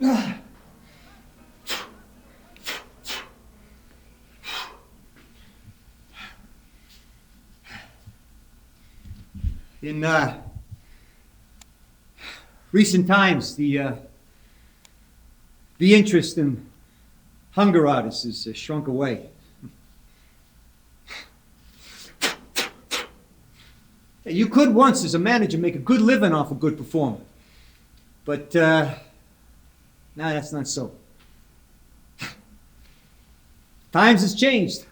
In recent times, the interest in hunger artists has shrunk away. You could once, as a manager, make a good living off a good performer. But now that's not so. Times has changed.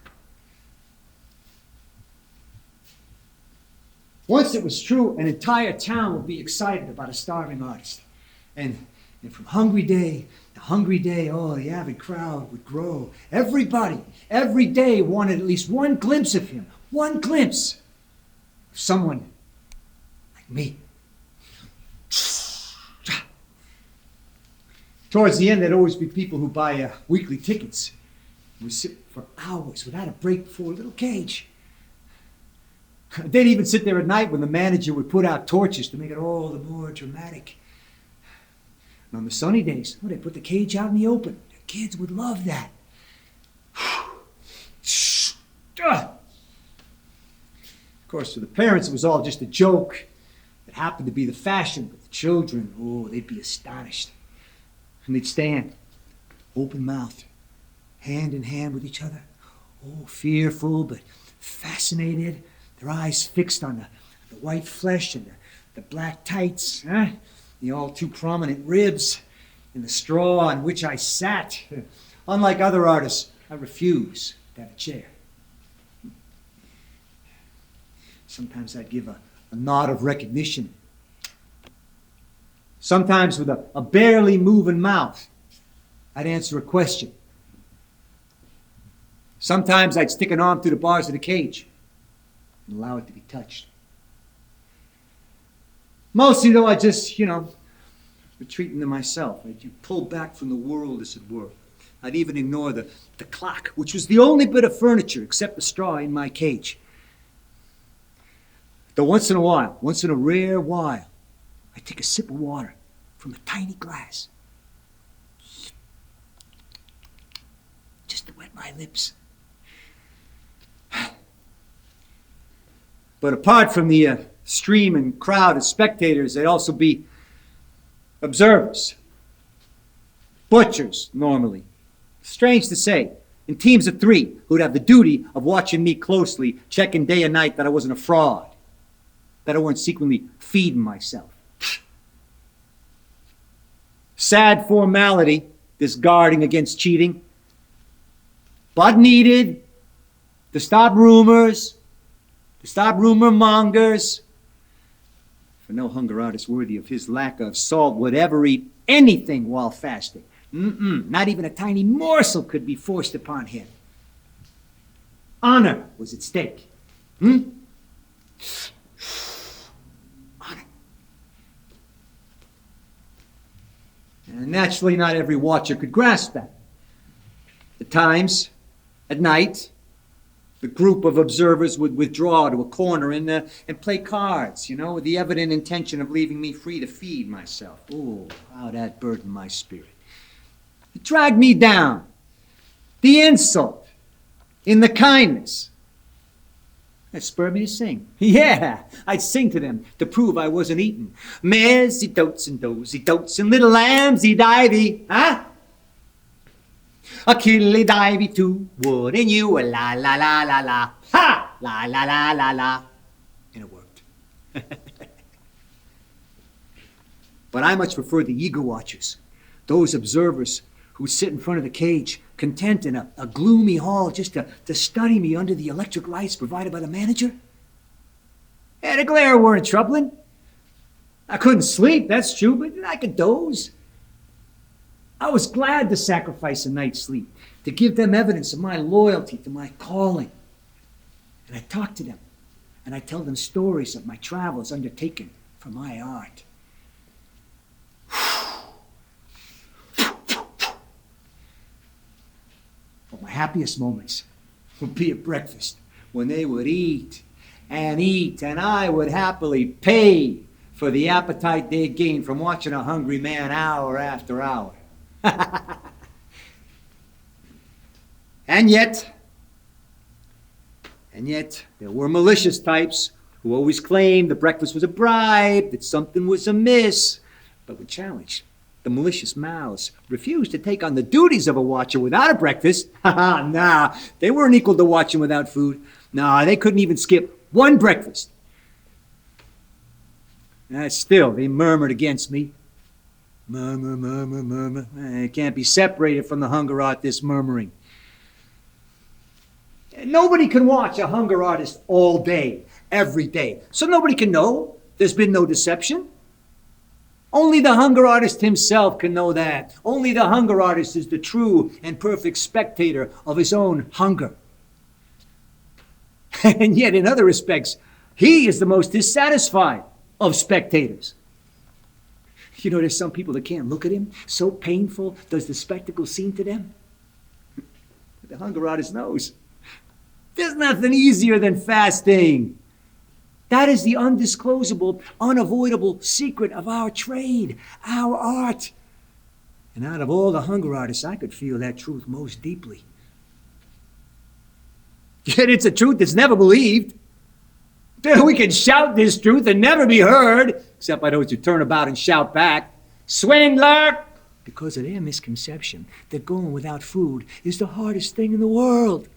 Once it was true, an entire town would be excited about a starving artist. And from hungry day to hungry day, oh, the avid crowd would grow. Everybody, every day wanted at least one glimpse of him. One glimpse of someone like me. Towards the end, there'd always be people who buy weekly tickets. We would sit for hours without a break before a little cage. They'd even sit there at night when the manager would put out torches to make it all the more dramatic. And on the sunny days, well, they'd put the cage out in the open. The kids would love that. Of course, to the parents, it was all just a joke. It happened to be the fashion, but the children, oh, they'd be astonished. And they'd stand, open-mouthed, hand in hand with each other. Oh, fearful, but fascinated. Their eyes fixed on the white flesh and the black tights, the all too prominent ribs, and the straw on which I sat. Unlike other artists, I refuse to have a chair. Sometimes I'd give a nod of recognition. Sometimes with a barely moving mouth, I'd answer a question. Sometimes I'd stick an arm through the bars of the cage and allow it to be touched. Mostly, though, I just, retreat into myself. I'd pull back from the world, as it were. I'd even ignore the clock, which was the only bit of furniture except the straw in my cage. Though once in a rare while, I'd take a sip of water from a tiny glass. Just to wet my lips. But apart from the stream and crowd of spectators, there'd also be observers. Butchers, normally. Strange to say, in teams of 3 who'd have the duty of watching me closely, checking day and night that I wasn't a fraud, that I weren't secretly feeding myself. Sad formality, this guarding against cheating, but needed to stop rumors, to stop rumor mongers. For no hunger artist worthy of his lack of salt would ever eat anything while fasting. Not even a tiny morsel could be forced upon him. Honor was at stake. Honor. And naturally, not every watcher could grasp that. At times, at night, the group of observers would withdraw to a corner and play cards, with the evident intention of leaving me free to feed myself. Oh, how that burdened my spirit. It dragged me down. The insult in the kindness. That spurred me to sing. Yeah, I'd sing to them to prove I wasn't eaten. Mares, he dotes and does, he dotes, and little lambs, he divey, huh? A killy divey too, wouldn't you? A la la la la la, ha! La la la la la. And it worked. But I much prefer the eager watchers, those observers who sit in front of the cage, content in a gloomy hall just to study me under the electric lights provided by the manager. Yeah, the glare weren't troubling. I couldn't sleep, that's true, but I could doze. I was glad to sacrifice a night's sleep, to give them evidence of my loyalty to my calling. And I talk to them, and I tell them stories of my travels undertaken for my art. But my happiest moments would be at breakfast, when they would eat, and I would happily pay for the appetite they'd gained from watching a hungry man hour after hour. And yet, there were malicious types who always claimed the breakfast was a bribe, that something was amiss, but would challenge. The malicious mouths refused to take on the duties of a watcher without a breakfast. Nah, they weren't equal to watching without food. Nah, they couldn't even skip one breakfast. Still, they murmured against me. Murmur, murmur, murmur. It can't be separated from the hunger art, this murmuring. Nobody can watch a hunger artist all day, every day. So nobody can know there's been no deception. Only the hunger artist himself can know that. Only the hunger artist is the true and perfect spectator of his own hunger. And yet, in other respects, he is the most dissatisfied of spectators. You know, there's some people that can't look at him. So painful does the spectacle seem to them. The hunger artist knows. There's nothing easier than fasting. That is the undisclosable, unavoidable secret of our trade, our art. And out of all the hunger artists, I could feel that truth most deeply. Yet it's a truth that's never believed. We can shout this truth and never be heard, except by those who turn about and shout back, "Swindler!" Because of their misconception that going without food is the hardest thing in the world.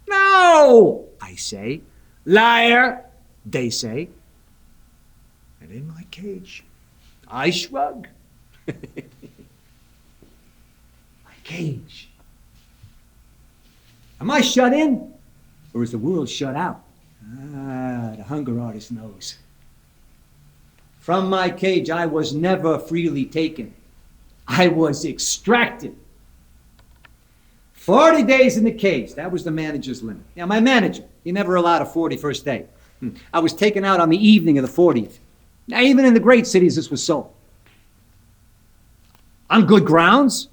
No, I say. Liar, they say. And in my cage, I shrug. My cage. Am I shut in, or is the world shut out? The hunger artist knows. From my cage, I was never freely taken. I was extracted. 40 days in the cage, that was the manager's limit. Now, my manager, he never allowed a 41st day. I was taken out on the evening of the 40th. Now, even in the great cities, this was so. On good grounds.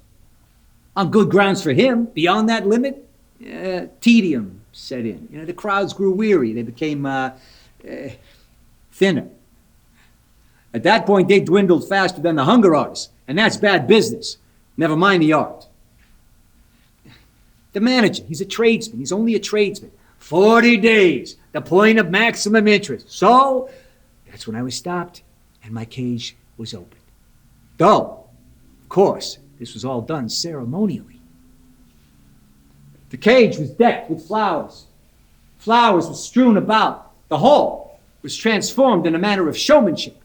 On good grounds for him. Beyond that limit, tedium set in. You know, the crowds grew weary. They became thinner. At that point, they dwindled faster than the hunger artists, and that's bad business. Never mind the art. The manager, he's a tradesman. He's only a tradesman. 40 days, the point of maximum interest. So, that's when I was stopped, and my cage was opened. Though, of course, this was all done ceremonially. The cage was decked with flowers. Flowers were strewn about. The hall was transformed in a manner of showmanship.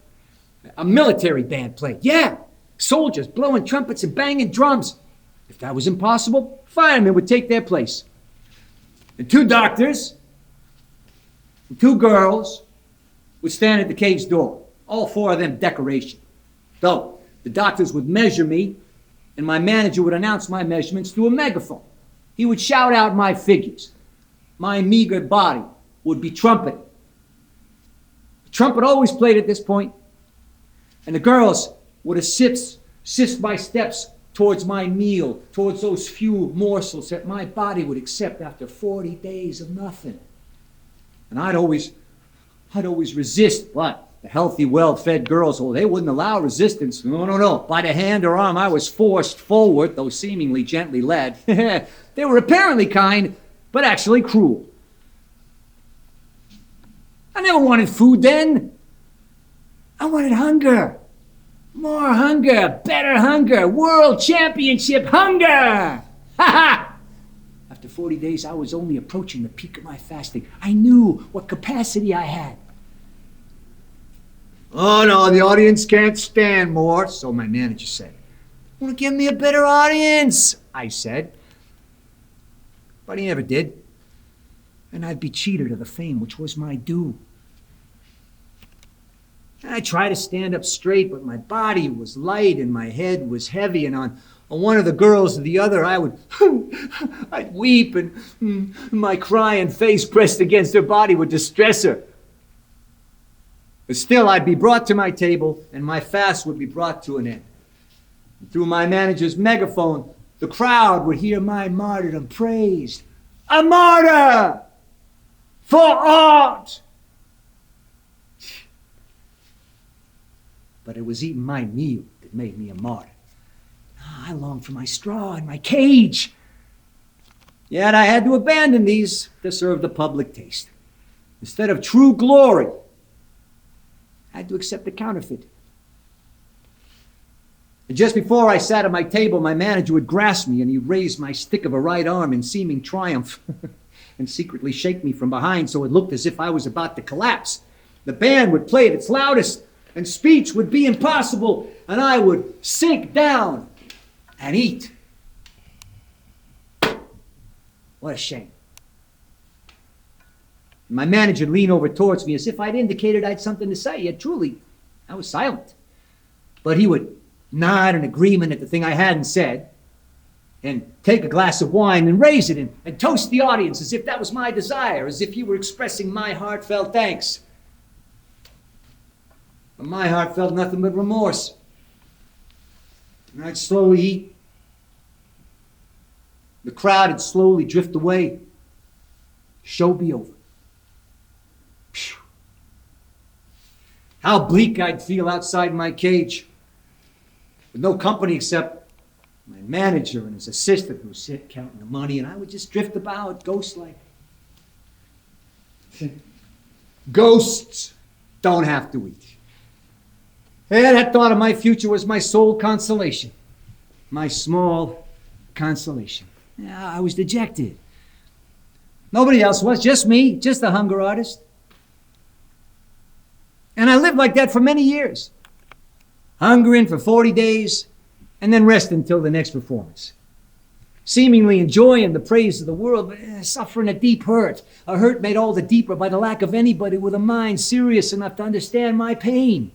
A military band played. Yeah, soldiers blowing trumpets and banging drums. If that was impossible, firemen would take their place. And 2 doctors and 2 girls would stand at the cage door. All 4 of them decoration. Though the doctors would measure me, and my manager would announce my measurements through a megaphone. He would shout out my figures. My meager body would be trumpeted. The trumpet always played at this point, and the girls would assist my steps towards my meal, towards those few morsels that my body would accept after 40 days of nothing. And I'd always resist, but the healthy, well-fed girls, they wouldn't allow resistance. No. By the hand or arm, I was forced forward, though seemingly gently led. They were apparently kind, but actually cruel. I never wanted food then. I wanted hunger. More hunger, better hunger, world championship hunger! Ha ha! After 40 days, I was only approaching the peak of my fasting. I knew what capacity I had. Oh no, the audience can't stand more, so my manager said. Want to give me a better audience, I said. But he never did. And I'd be cheated of the fame which was my due. I tried to stand up straight, but my body was light and my head was heavy, and on one of the girls or the other, I'd weep, and my crying face pressed against her body would distress her. But still, I'd be brought to my table, and my fast would be brought to an end. And through my manager's megaphone, the crowd would hear my martyrdom praised. A martyr for art! But it was eating my meal that made me a martyr. I I longed for my straw and my cage. Yet I had to abandon these to serve the public taste. Instead of true glory, I had to accept a counterfeit. And just before I sat at my table, my manager would grasp me and he'd raise my stick of a right arm in seeming triumph and secretly shake me from behind so it looked as if I was about to collapse. The band would play at its loudest and speech would be impossible and I would sink down and eat. What a shame. My manager would lean over towards me as if I'd indicated I'd something to say, yet truly, I was silent. But he would nod in agreement at the thing I hadn't said, and take a glass of wine and raise it and toast the audience as if that was my desire, as if he were expressing my heartfelt thanks. But my heart felt nothing but remorse. And I'd slowly eat. The crowd would slowly drift away. Show be over. Phew. How bleak I'd feel outside my cage, with no company except my manager and his assistant who sit counting the money, and I would just drift about ghost-like. Ghosts don't have to eat. Yeah, that thought of my future was my sole consolation. My small consolation. Yeah, I was dejected. Nobody else was, just me, just a hunger artist. And I lived like that for many years. Hungering for 40 days, and then rest until the next performance. Seemingly enjoying the praise of the world, but suffering a deep hurt. A hurt made all the deeper by the lack of anybody with a mind serious enough to understand my pain.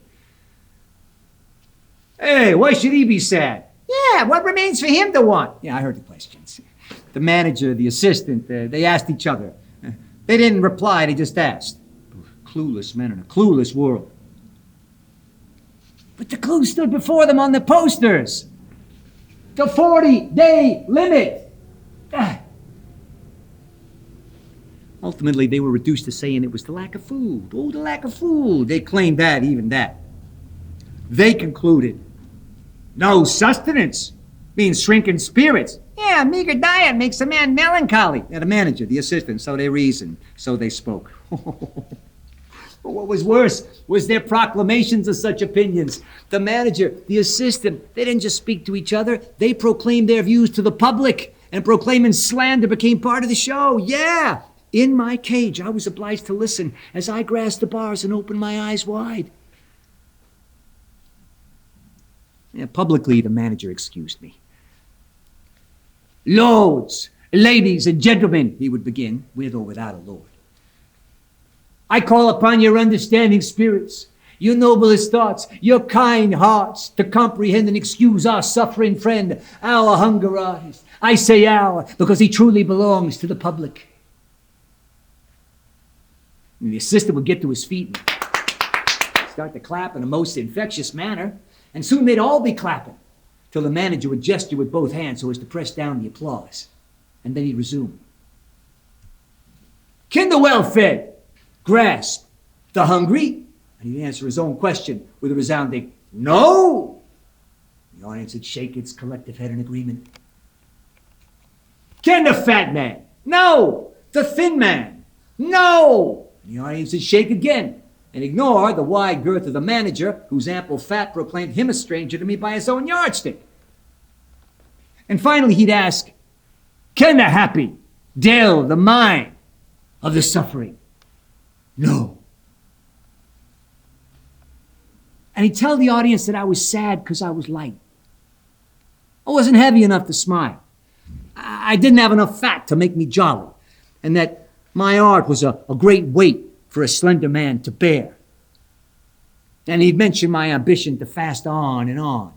Hey, why should he be sad? Yeah, what remains for him to want? Yeah, I heard the questions. The manager, the assistant, they asked each other. They didn't reply, they just asked. Clueless men in a clueless world. But the clue stood before them on the posters. The 40-day limit. Ultimately, they were reduced to saying it was the lack of food. Oh, the lack of food. They claimed that, even that. They concluded, no sustenance means shrinking spirits. Yeah, a meager diet makes a man melancholy. Yeah, the manager, the assistant, so they reasoned, so they spoke. But what was worse was their proclamations of such opinions. The manager, the assistant, they didn't just speak to each other, they proclaimed their views to the public, and proclaiming slander became part of the show. Yeah, in my cage, I was obliged to listen as I grasped the bars and opened my eyes wide. Yeah, publicly, the manager excused me. Lords, ladies, and gentlemen, he would begin, with or without a lord. I call upon your understanding spirits, your noblest thoughts, your kind hearts, to comprehend and excuse our suffering friend, our hunger artist. I say our, because he truly belongs to the public. And the assistant would get to his feet and start to clap in a most infectious manner, and soon they'd all be clapping, till the manager would gesture with both hands so as to press down the applause. And then he'd resume. Kinder well-fed, grasp the hungry? And he'd answer his own question with a resounding, no! The audience would shake its collective head in agreement. Can the fat man? No! The thin man? No! And the audience would shake again and ignore the wide girth of the manager, whose ample fat proclaimed him a stranger to me by his own yardstick. And finally he'd ask, can the happy dill the mind of the suffering? No. And he'd tell the audience that I was sad because I was light. I wasn't heavy enough to smile. I didn't have enough fat to make me jolly. And that my art was a great weight for a slender man to bear. And he'd mention my ambition to fast on and on.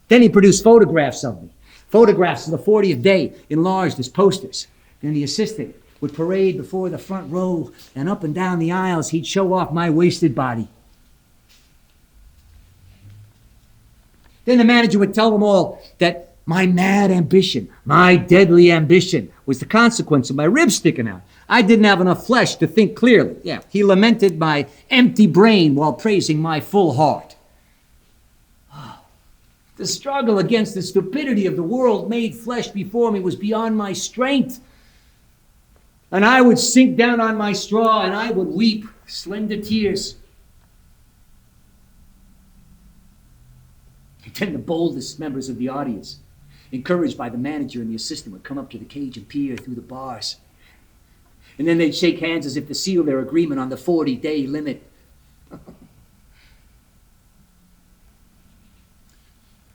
Then he produced photographs of me. Photographs of the 40th day enlarged as posters. Then the assistant would parade before the front row, and up and down the aisles he'd show off my wasted body. Then the manager would tell them all that my mad ambition, my deadly ambition, was the consequence of my ribs sticking out. I didn't have enough flesh to think clearly. Yeah, he lamented my empty brain while praising my full heart. The struggle against the stupidity of the world made flesh before me was beyond my strength. And I would sink down on my straw and I would weep slender tears. And then the boldest members of the audience, encouraged by the manager and the assistant, would come up to the cage and peer through the bars. And then they'd shake hands as if to seal their agreement on the 40-day limit.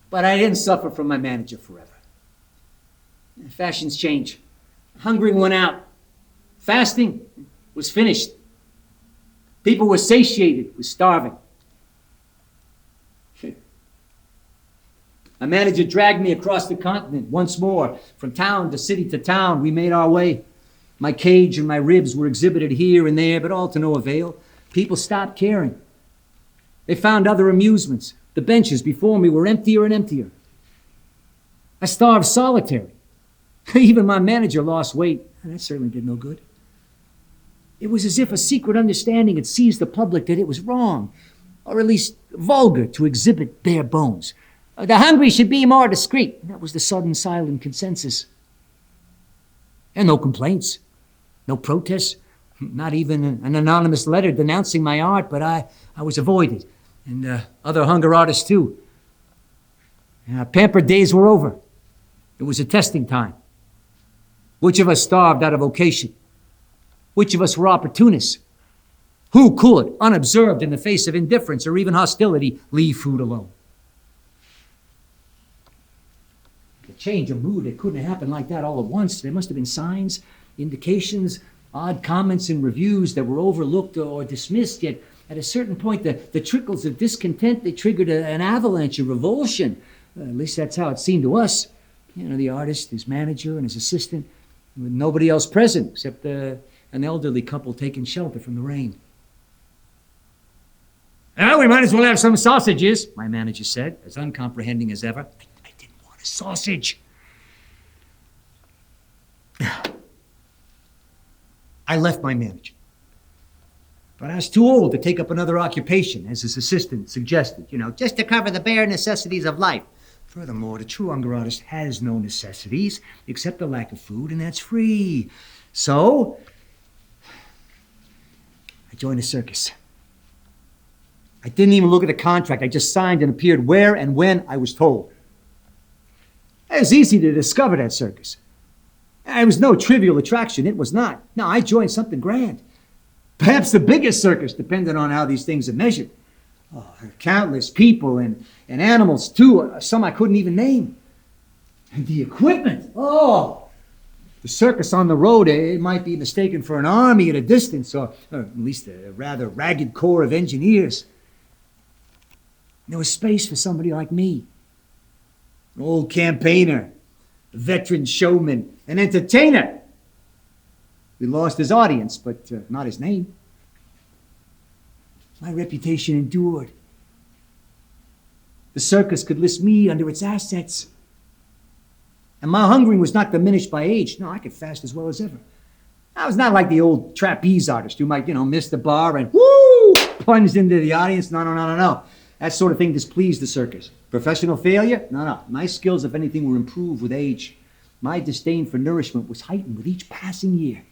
But I didn't suffer from my manager forever. Fashions change. Hungering went out. Fasting was finished. People were satiated with starving. A manager dragged me across the continent once more. From town to city to town, we made our way. My cage and my ribs were exhibited here and there, but all to no avail. People stopped caring. They found other amusements. The benches before me were emptier and emptier. I starved solitary. Even my manager lost weight, and that certainly did no good. It was as if a secret understanding had seized the public that it was wrong, or at least vulgar, to exhibit bare bones. The hungry should be more discreet. That was the sudden silent consensus. And no complaints, no protests, not even an anonymous letter denouncing my art, but I was avoided, and other hunger artists too. Pampered days were over. It was a testing time. Which of us starved out of vocation? Which of us were opportunists? Who could, unobserved in the face of indifference or even hostility, leave food alone? The change of mood, it couldn't have happened like that all at once. There must have been signs, indications, odd comments and reviews that were overlooked or dismissed, yet at a certain point the trickles of discontent, they triggered an avalanche of revulsion. At least that's how it seemed to us. The artist, his manager, and his assistant, with nobody else present except an elderly couple taking shelter from the rain. Well, we might as well have some sausages, my manager said, as uncomprehending as ever. I didn't want a sausage. I left my manager. But I was too old to take up another occupation, as his assistant suggested, just to cover the bare necessities of life. Furthermore, the true hunger artist has no necessities except the lack of food, and that's free. So, I joined a circus. I didn't even look at the contract. I just signed and appeared where and when I was told. It was easy to discover that circus. It was no trivial attraction. It was not. No, I joined something grand. Perhaps the biggest circus, depending on how these things are measured. Oh, countless people and animals, too. Some I couldn't even name. And the equipment. Oh, the circus on the road, it might be mistaken for an army at a distance, or at least a rather ragged corps of engineers. There was space for somebody like me. An old campaigner, a veteran showman, an entertainer. We lost his audience, but not his name. My reputation endured. The circus could list me under its assets. And my hungering was not diminished by age. No, I could fast as well as ever. I was not like the old trapeze artist who might, miss the bar and woo, plunged into the audience. No. That sort of thing displeased the circus. Professional failure? No. My skills, if anything, were improved with age. My disdain for nourishment was heightened with each passing year.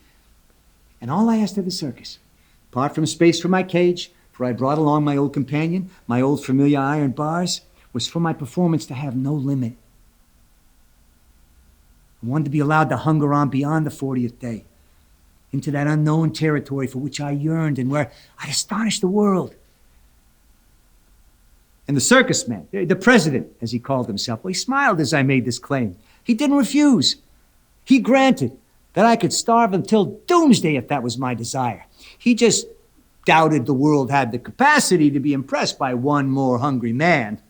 And all I asked of the circus, apart from space for my cage, for I brought along my old companion, my old familiar iron bars, was for my performance to have no limit. I wanted to be allowed to hunger on beyond the 40th day, into that unknown territory for which I yearned and where I'd astonish the world. And the circus man, the president, as he called himself, well, he smiled as I made this claim. He didn't refuse. He granted that I could starve until doomsday if that was my desire. He just doubted the world had the capacity to be impressed by one more hungry man.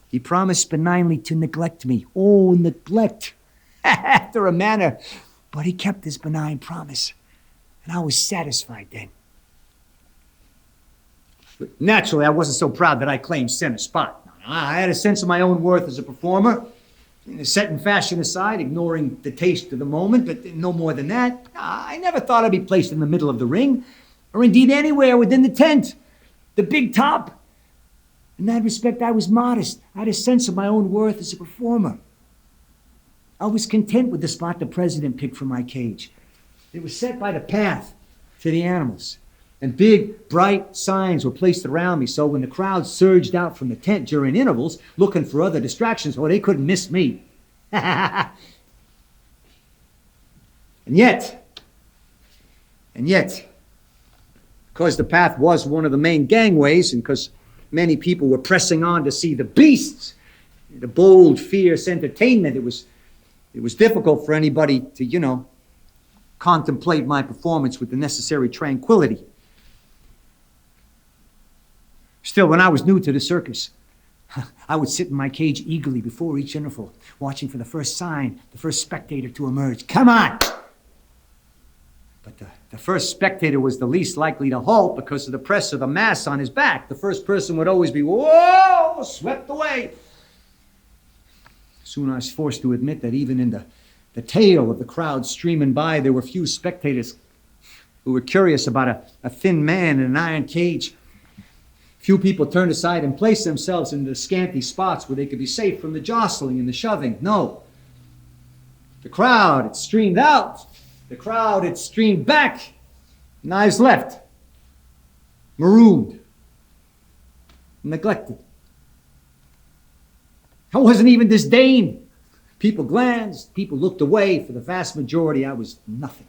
He promised benignly to neglect me. Oh, neglect. After a manner. But he kept his benign promise. And I was satisfied then. But naturally, I wasn't so proud that I claimed center spot. I had a sense of my own worth as a performer. Setting fashion aside, ignoring the taste of the moment, but no more than that. I never thought I'd be placed in the middle of the ring, or indeed anywhere within the tent, the big top. In that respect, I was modest. I had a sense of my own worth as a performer. I was content with the spot the president picked for my cage. It was set by the path to the animals. And big, bright signs were placed around me, so when the crowd surged out from the tent during intervals, looking for other distractions, well, they couldn't miss me. And yet, because the path was one of the main gangways, and because many people were pressing on to see the beasts, the bold, fierce entertainment, it was difficult for anybody to, contemplate my performance with the necessary tranquility. Still, when I was new to the circus, I would sit in my cage eagerly before each interval, watching for the first sign, the first spectator to emerge. Come on! But the first spectator was the least likely to halt because of the press of the mass on his back. The first person would always be, whoa, swept away. Soon I was forced to admit that even in the tail of the crowd streaming by, there were few spectators who were curious about a thin man in an iron cage. Few people turned aside and placed themselves in the scanty spots where they could be safe from the jostling and the shoving. No. The crowd had streamed out. The crowd had streamed back. And I was left, marooned, neglected. I wasn't even disdained. People glanced, people looked away. For the vast majority, I was nothing.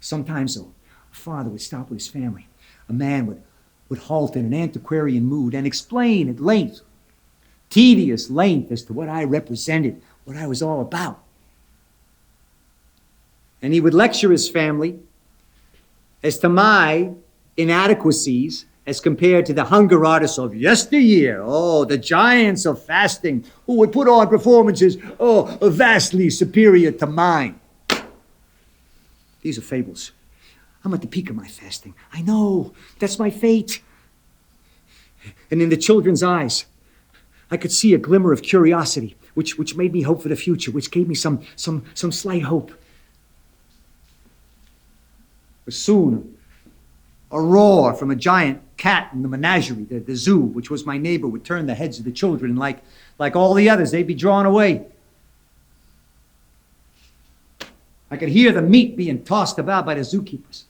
Sometimes, though, a father would stop with his family. A man would halt in an antiquarian mood and explain at length, tedious length, as to what I represented, what I was all about. And he would lecture his family as to my inadequacies as compared to the hunger artists of yesteryear. Oh, the giants of fasting who would put on performances, vastly superior to mine. These are fables. I'm at the peak of my fasting. I know, that's my fate. And in the children's eyes, I could see a glimmer of curiosity, which made me hope for the future, which gave me some slight hope. But soon, a roar from a giant cat in the menagerie, the zoo, which was my neighbor, would turn the heads of the children. Like all the others, they'd be drawn away. I could hear the meat being tossed about by the zookeepers.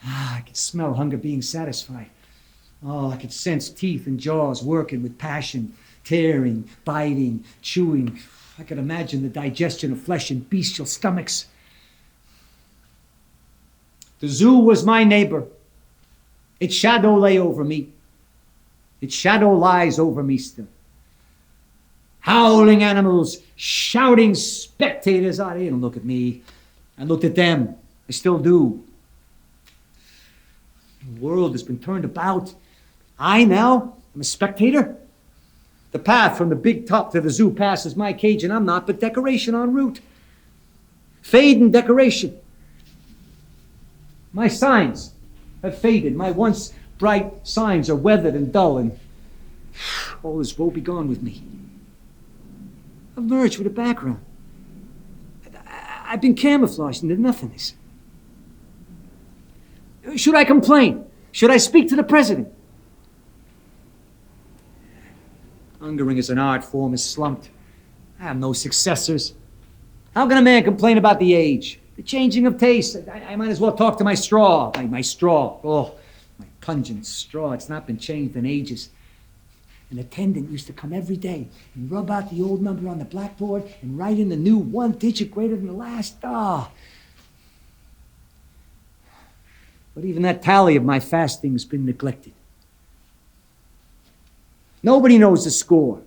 I could smell hunger being satisfied. Oh, I could sense teeth and jaws working with passion, tearing, biting, chewing. I could imagine the digestion of flesh in bestial stomachs. The zoo was my neighbor. Its shadow lay over me. Its shadow lies over me still. Howling animals, shouting spectators. Oh, they didn't look at me. I looked at them. I still do. The world has been turned about. I now am a spectator. The path from the big top to the zoo passes my cage, and I'm not but decoration en route. Fade and decoration. My signs have faded. My once bright signs are weathered and dull, and all is woe begone with me. I've merged with a background. I've been camouflaged into nothingness. Should I complain? Should I speak to the president? Hungering as an art form is slumped. I have no successors. How can a man complain about the age? The changing of taste. I might as well talk to my straw. My straw. Oh, my pungent straw. It's not been changed in ages. An attendant used to come every day and rub out the old number on the blackboard and write in the new 1 digit greater than the last. Ah. But even that tally of my fasting has been neglected. Nobody knows the score.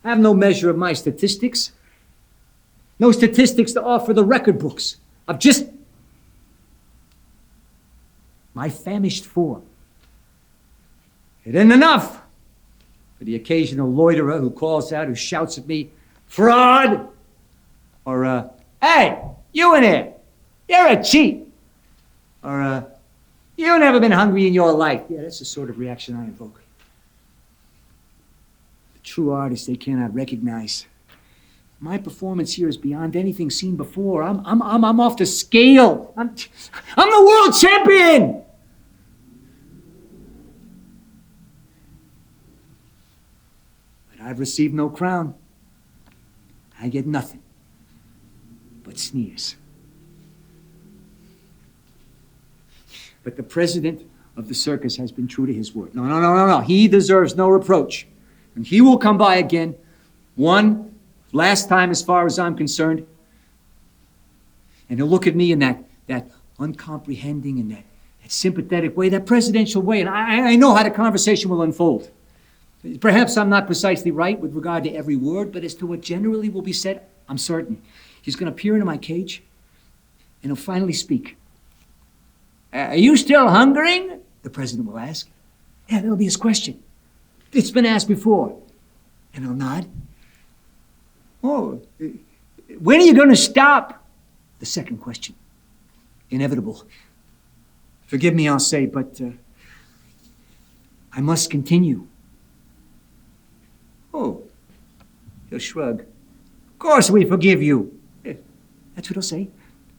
I have no measure of my statistics. No statistics to offer the record books. Of just my famished form. It isn't enough for the occasional loiterer who calls out, who shouts at me, fraud! Or, hey, you in there, you're a cheat! Or, you've never been hungry in your life. Yeah, that's the sort of reaction I invoke. The true artist they cannot recognize. My performance here is beyond anything seen before. I'm off the scale. I'm the world champion! But I've received no crown. I get nothing but sneers. But the president of the circus has been true to his word. No. He deserves no reproach. And he will come by again. One last time as far as I'm concerned. And he'll look at me in that uncomprehending and that sympathetic way, that presidential way. And I know how the conversation will unfold. Perhaps I'm not precisely right with regard to every word, but as to what generally will be said, I'm certain. He's going to peer into my cage, and he'll finally speak. Are you still hungering? The president will ask. Yeah, that'll be his question. It's been asked before. And I'll nod. Oh, when are you going to stop? The second question. Inevitable. Forgive me, I'll say, but I must continue. Oh, he'll shrug. Of course we forgive you. That's what he'll say,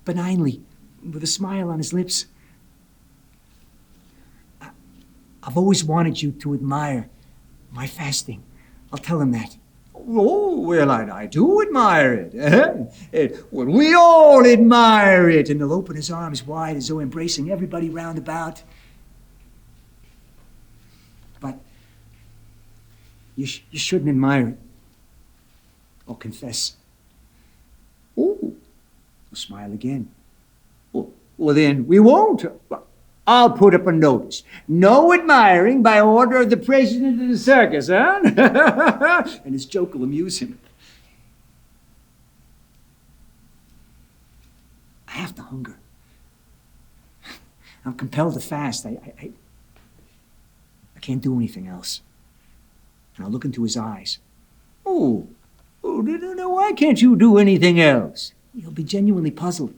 benignly, with a smile on his lips. I've always wanted you to admire my fasting. I'll tell him that. Oh, well, I do admire it. Well, we all admire it. And he'll open his arms wide as though embracing everybody round about. But you shouldn't admire it. I'll confess. Oh, he'll smile again. Well, then we won't. I'll put up a notice. No admiring by order of the president of the circus, huh? And his joke will amuse him. I have to hunger. I'm compelled to fast. I can't do anything else. And I'll look into his eyes. Oh, no, why can't you do anything else? He'll be genuinely puzzled.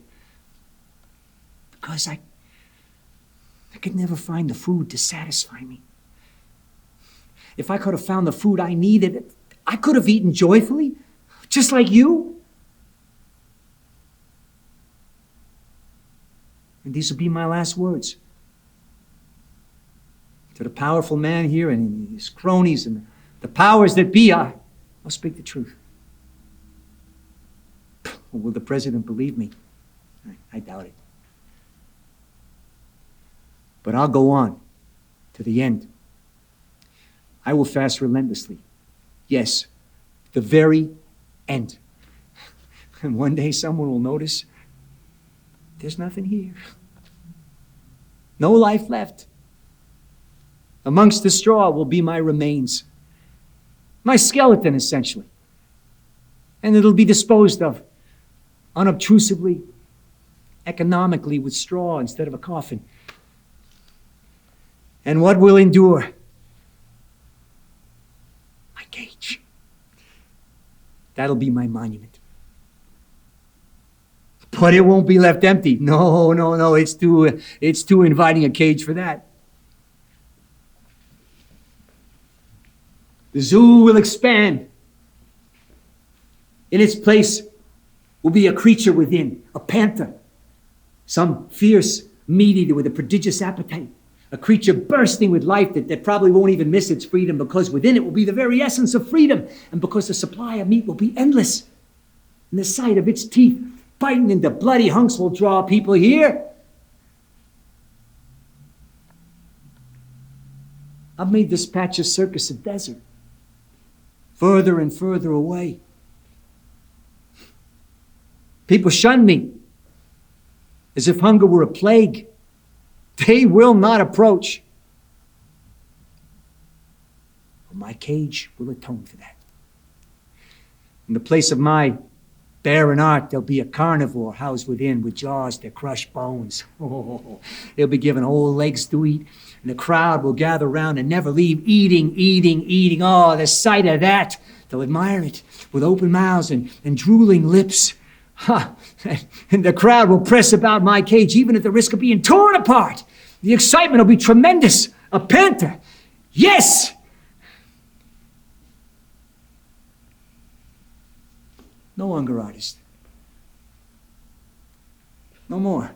Because I could never find the food to satisfy me. If I could have found the food I needed, I could have eaten joyfully, just like you. And these will be my last words. To the powerful man here and his cronies and the powers that be, I'll speak the truth. Will the president believe me? I doubt it. But I'll go on to the end. I will fast relentlessly. Yes, the very end. And one day someone will notice there's nothing here. No life left. Amongst the straw will be my remains. My skeleton, essentially. And it'll be disposed of unobtrusively, economically, with straw instead of a coffin. And what will endure? My cage. That'll be my monument. But it won't be left empty. No. It's too inviting a cage for that. The zoo will expand. In its place will be a creature within, a panther. Some fierce meat-eater with a prodigious appetite. A creature bursting with life that probably won't even miss its freedom because within it will be the very essence of freedom and because the supply of meat will be endless. And the sight of its teeth biting into bloody hunks will draw people here. I've made this patch of circus a desert, further and further away. People shun me as if hunger were a plague. They will not approach. My cage will atone for that. In the place of my barren art, there'll be a carnivore housed within with jaws that crush bones. Oh, he'll be given whole legs to eat, and the crowd will gather around and never leave, eating. Oh, the sight of that. They'll admire it with open mouths and drooling lips. And the crowd will press about my cage, even at the risk of being torn apart. The excitement will be tremendous. A panther. Yes! No hunger artist. No more.